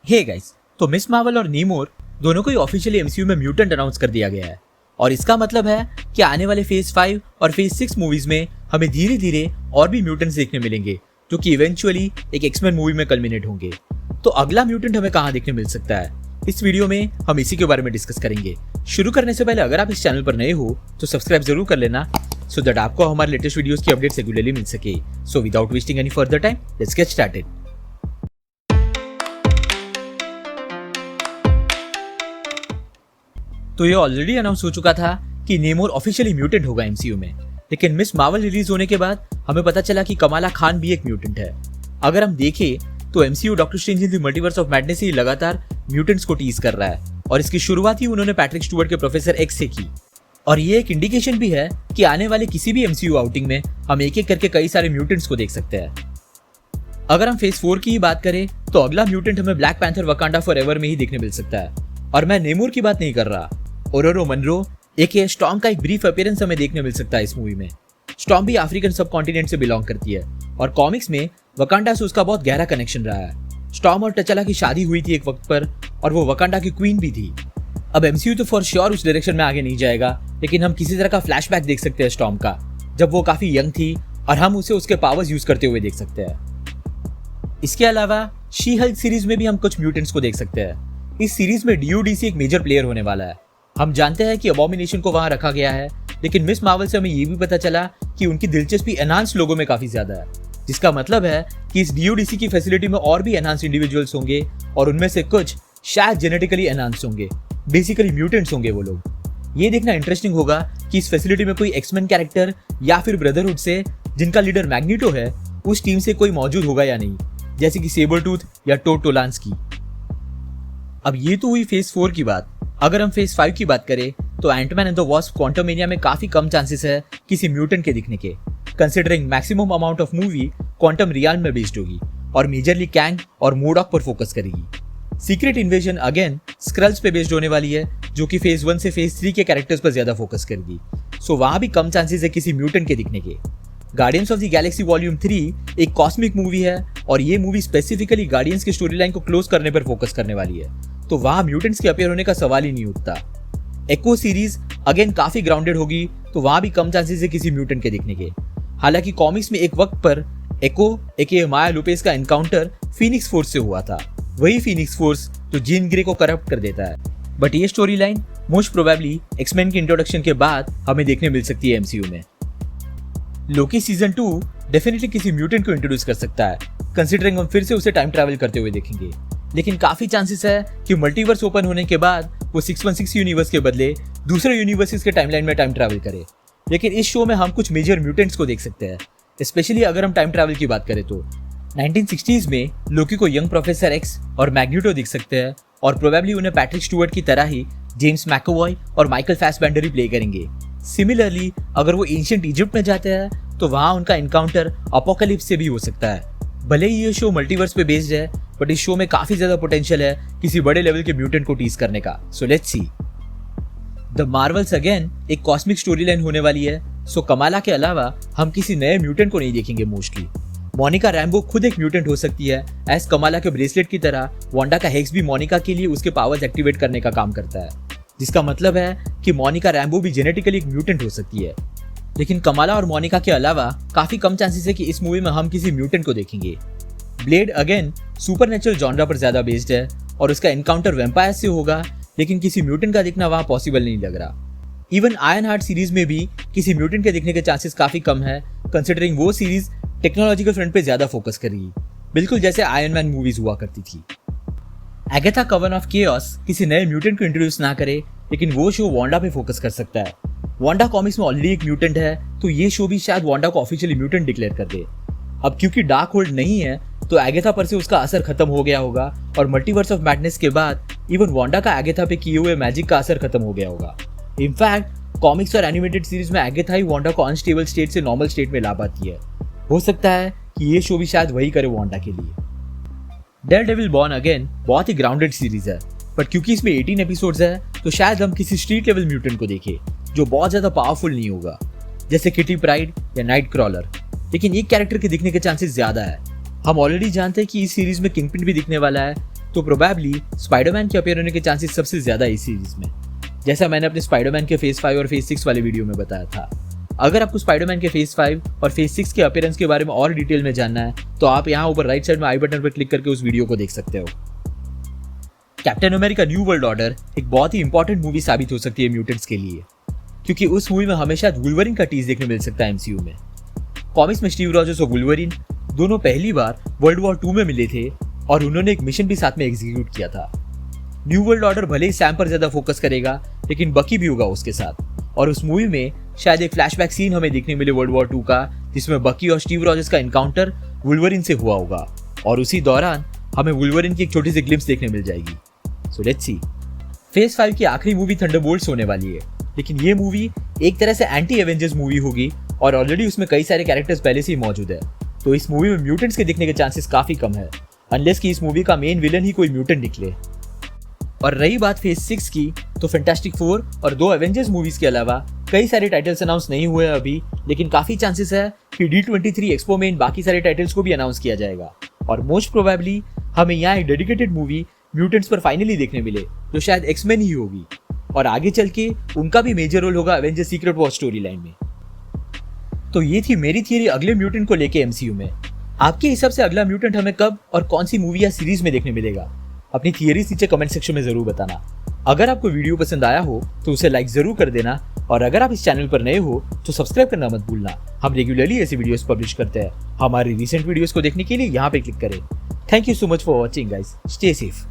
Hey guys, तो miss Marvel और नीमोर दोनों को ही ऑफिशियली एमसीयू में म्यूटेंट अनाउंस कर दिया गया है और इसका मतलब है कि आने वाले फेज 5 और फेज 6 मूवीज में हमें धीरे धीरे और भी म्यूटेंट्स देखने मिलेंगे जो कि इवेंचुअली एक एक्समैन मूवी में कल्मिनेट होंगे। तो अगला म्यूटेंट हमें कहां देखने मिल सकता है, इस वीडियो में हम इसी के बारे में डिस्कस करेंगे। शुरू करने से पहले अगर आप इस चैनल पर नए हो तो सब्सक्राइब जरूर कर लेना सो दैट आपको हमारे लेटेस्ट वीडियोस की अपडेट्स रेगुलरली मिल सके। So without wasting any further time, let's get started. तो ये ऑलरेडी अनाउंस हो चुका था कि नेमोर ऑफिशियली म्यूटेंट होगा एमसीयू में, लेकिन मिस मार्वल रिलीज होने के बाद हमें पता चला कि कमाला खान भी एक म्यूटेंट है। अगर हम देखें तो MCU Doctor Strange in the Multiverse of Madness ही लगातार म्यूटेंट्स को टीज कर रहा है और इसकी शुरुआत ही उन्होंने पैट्रिक स्टुअर्ट के प्रोफेसर एक्स से की। और ये एक इंडिकेशन भी है कि आने वाले किसी भी एमसीयू आउटिंग में हम एक एक करके कई सारे म्यूटेंट्स को देख सकते हैं। अगर हम फेज 4 की ही बात करें तो अगला म्यूटेंट हमें ब्लैक पैंथर वकांडा फॉरएवर में ही देखने मिल सकता है। और मैं नेमोर की बात नहीं कर रहा, ओरोरो मनरो एके स्टॉर्म का एक ब्रीफ अपीयरेंस हमें देखने मिल सकता है इस मूवी में। स्टॉर्म भी अफ्रीकन सब कॉन्टिनेंट से बिलोंग करती है और कॉमिक्स में वकांडा से उसका बहुत गहरा कनेक्शन रहा है। स्टॉर्म और टचला की शादी हुई थी एक वक्त पर और वो वकांडा की क्वीन भी थी। अब एमसीयू तो फॉर श्योर उस डायरेक्शन में आगे नहीं जाएगा, लेकिन हम किसी तरह का फ्लैशबैक देख सकते हैं स्टॉर्म का, जब वो काफी यंग थी और हम उसे उसके पावर्स यूज करते हुए देख सकते हैं। इसके अलावा शी हल्क सीरीज में भी हम कुछ म्यूटेंट्स को देख सकते हैं। इस सीरीज में डीओडीसी एक मेजर प्लेयर होने वाला है। हम जानते हैं कि अबॉमिनेशन को वहां रखा गया है, लेकिन मिस मार्वल से हमें ये भी पता चला कि उनकी दिलचस्पी एनहांस लोगों में काफी ज्यादा है, जिसका मतलब है कि इस डीओडीसी की फैसिलिटी में और भी एनहांस इंडिविजुअल्स होंगे और उनमें से कुछ शायद जेनेटिकली एनहांस होंगे, बेसिकली म्यूटेंट्स होंगे वो लोग। ये देखना इंटरेस्टिंग होगा कि इस फैसिलिटी में कोई एक्समैन कैरेक्टर या फिर ब्रदरहुड से जिनका लीडर मैग्नीटो है उस टीम से कोई मौजूद होगा या नहीं, जैसे कि सेबरटूथ या टोड टोलांस्की। अब ये तो हुई फेज 4 की बात। अगर हम फेज 5 की बात करें तो Ant Man and the Wasp Quantumania में काफी कम चांसेस है किसी म्यूटेंट के दिखने के, considering maximum amount of movie quantum realm में बेस्ड होगी और मेजरली कैंग और मोडॉक पर फोकस करेगी। सीक्रेट इन्वेजन अगेन स्क्रल्स पे बेस्ड होने वाली है, जो कि फेज 1 से फेज 3 के कैरेक्टर्स पर ज्यादा फोकस करेगी। सो वहां भी कम चांसेस है किसी म्यूटेंट के दिखने के। Guardians of the Galaxy volume 3 एक कॉस्मिक मूवी है और ये मूवी स्पेसिफिकली गार्डियंस की स्टोरी लाइन को क्लोज करने पर फोकस करने वाली है, तो वहां म्यूटेंट्स के अपीयर होने का सवाल ही नहीं उठता। एको सीरीज अगेन काफी ग्राउंडेड होगी, तो वहां भी कम चांसेस है किसी म्यूटेंट के दिखने के। हालांकि कॉमिक्स में एक वक्त पर एको एके माया लोपेस का एनकाउंटर फीनिक्स फोर्स से हुआ था, वही फीनिक्स फोर्स जो जीन ग्रे को करप्ट कर देता है। बट ये storyline most probably X Men के इंट्रोडक्शन के बाद हमें देखने मिल सकती है एमसीयू में। लोकी सीजन 2 डेफिनेटली किसी म्यूटेंट को इंट्रोड्यूस कर सकता है, कंसीडरिंग हम फिर से उसे टाइम ट्रैवल करते हुए देखेंगे। लेकिन काफी चांसेस है कि मल्टीवर्स ओपन होने के बाद वो 616 यूनिवर्स के बदले दूसरे यूनिवर्सेस के टाइमलाइन में टाइम ट्रैवल करे। लेकिन इस शो में हम कुछ मेजर म्यूटेंट्स को देख सकते हैं, स्पेशली अगर हम टाइम ट्रैवल की बात करें तो 1960s में लोकी को यंग प्रोफेसर एक्स और मैग्नीटो दिख सकते हैं और प्रोबेबली उन्हें पैट्रिक स्टुअर्ट की तरह ही जेम्स मैकअवॉय और माइकल फैसबेंडर ही प्ले करेंगे। सिमिलरली अगर वो एंशिएंट इजिप्ट में जाते हैं तो वहां उनका एनकाउंटर अपोकलिप्स से भी हो सकता है। भले ही ये शो मल्टीवर्स पे बेस्ड है, बट इस शो में काफी ज्यादा पोटेंशियल है किसी बड़े लेवल के म्यूटेंट को टीज करने का। So let's see. The Marvels again एक कॉस्मिक स्टोरी लाइन होने वाली है, सो कमाला के अलावा हम किसी नए म्यूटेंट को नहीं देखेंगे मोस्टली। मोनिका रैम्बो खुद एक म्यूटेंट हो सकती है, एज कमाला के ब्रेसलेट की तरह वांडा का हेक्स भी मोनिका के लिए उसके पावर्स एक्टिवेट करने का काम करता है, जिसका मतलब है कि मोनिका रैम्बो भी जेनेटिकली एक म्यूटेंट हो सकती है। लेकिन कमाला और मोनिका के अलावा काफी कम चांसेस है कि इस मूवी में हम किसी म्यूटेंट को देखेंगे। ब्लेड अगेन सुपरनेचुरल जॉनरा पर ज्यादा बेस्ड है और उसका एनकाउंटर वैम्पायर से होगा, लेकिन किसी म्यूटेंट का दिखना वहां पॉसिबल नहीं लग रहा। इवन आयरन हार्ट सीरीज में भी किसी म्यूटेंट के दिखने के चांसेस काफी कम है, कंसिडरिंग वो सीरीज टेक्नोलॉजिकल फ्रंट पे ज्यादा फोकस करेगी, बिल्कुल जैसे आयरन मैन मूवीज हुआ करती थी। एगाथा कवन ऑफ केओस किसी नए म्यूटेंट को इंट्रोड्यूस ना करे, लेकिन वो शो वांडा पे फोकस कर सकता है। वांडा कॉमिक्स में ऑलरेडी एक म्यूटेंट है, तो ये शो भी शायद वांडा को ऑफिशियली म्यूटेंट डिक्लेयर कर दे। अब क्योंकि डार्क होल्ड नहीं है तो एगाथा पर से उसका असर खत्म हो गया होगा और मल्टीवर्स ऑफ मैडनेस के बाद इवन वांडा का एगाथा पे किए हुए मैजिक का असर खत्म हो गया होगा। इनफैक्ट कॉमिक्स और एनिमेटेड सीरीज में एगाथा ही वांडा को अनस्टेबल स्टेट से नॉर्मल स्टेट में ला पाती है। हो सकता है कि ये शो भी शायद वही करे वांडा के लिए। डेयरडेविल बॉर्न अगेन बहुत ही ग्राउंडेड सीरीज है, बट क्योंकि इसमें 18 एपिसोड्स है तो शायद हम किसी स्ट्रीट लेवल म्यूटेंट को देखें जो बहुत ज्यादा पावरफुल नहीं होगा, जैसे किटी प्राइड या नाइट क्रॉलर। लेकिन एक कैरेक्टर के दिखने के चांसेस ज्यादा है। हम ऑलरेडी जानते हैं कि इस सीरीज में किंगपिन भी दिखने वाला है, तो प्रोबेबली स्पाइडरमैन के अपीयर होने के चांसेस सबसे ज्यादा इस सीरीज में, जैसा मैंने अपने स्पाइडरमैन के फेज 5 और फेज 6 वाले वीडियो में बताया था। अगर आपको स्पाइडरमैन के फेज 5 और फेज 6 के अपीयरेंस के बारे में और डिटेल में जानना है तो आप यहाँ ऊपर राइट साइड में आई बटन पर क्लिक करके उस वीडियो को देख सकते हो। Captain America new world order एक बहुत ही इंपॉर्टेंट मूवी साबित हो सकती है म्यूटेंट्स के लिए, क्योंकि उस मूवी में हमें शायद वुल्वरिन का टीज देखने मिल सकता है एमसीयू में। कॉमिक्स में स्टीव रॉजर्स और वुल्वरिन दोनों पहली बार वर्ल्ड वॉर 2 में मिले थे और उन्होंने एक मिशन भी साथ में एग्जीक्यूट किया था। न्यू वर्ल्ड ऑर्डर भले ही सैम पर ज्यादा फोकस करेगा, लेकिन बकी भी होगा उसके साथ, और उस मूवी में शायद एक फ्लैशबैक सीन हमें देखने मिले वर्ल्ड वॉर 2 का, जिसमें बकी और स्टीव रॉजर्स का एनकाउंटर वुल्वरिन से हुआ होगा और उसी दौरान हमें वुल्वरिन की एक छोटी सी ग्लिम्स देखने मिल जाएगी। So let's see. फेज 5 की आखिरी मूवी थंडरबोल्ट्स होने वाली है, लेकिन ये मूवी एक तरह से एंटी एवेंजर्स मूवी होगी और ऑलरेडी उसमें कई सारे कैरेक्टर्स पहले से ही मौजूद है, तो इस मूवी में म्यूटेंट्स के दिखने के चांसेस काफी कम है, अनलेस कि इस मूवी का मेन विलन ही कोई म्यूटेंट निकले। और रही बात फेज 6 की, तो फैंटास्टिक 4 और 2 एवेंजर्स मूवीज के अलावा कई सारे टाइटल्स अनाउंस नहीं हुए अभी, लेकिन काफी चांसेस है कि D23 एक्सपो में इन बाकी सारे टाइटल्स को भी अनाउंस किया जाएगा और मोस्ट प्रोबेबली हमें यहाँ एक डेडिकेटेड मूवी म्यूटेंट्स पर फाइनली देखने मिले, जो शायद एक्समैन ही होगी और आगे चल के उनका भी मेजर रोल होगा Avengers secret war story line में। तो ये थी मेरी थियरी अगले म्यूटेंट को लेके एमसीयू में। आपके हिसाब से अगला म्यूटेंट हमें कब और कौन सी मूवी या सीरीज में देखने मिलेगा? अपनी थियरीज नीचे कमेंट सेक्शन में जरूर बताना। अगर आपको वीडियो पसंद आया हो तो उसे लाइक जरूर कर देना, और अगर आप इस चैनल पर नए हो तो सब्सक्राइब करना मत भूलना। हम रेगुलरली ऐसे वीडियोस पब्लिश करते हैं। हमारी रिसेंट वीडियोस को देखने के लिए यहाँ पे क्लिक करें। Thank you so much for watching guys. Stay safe.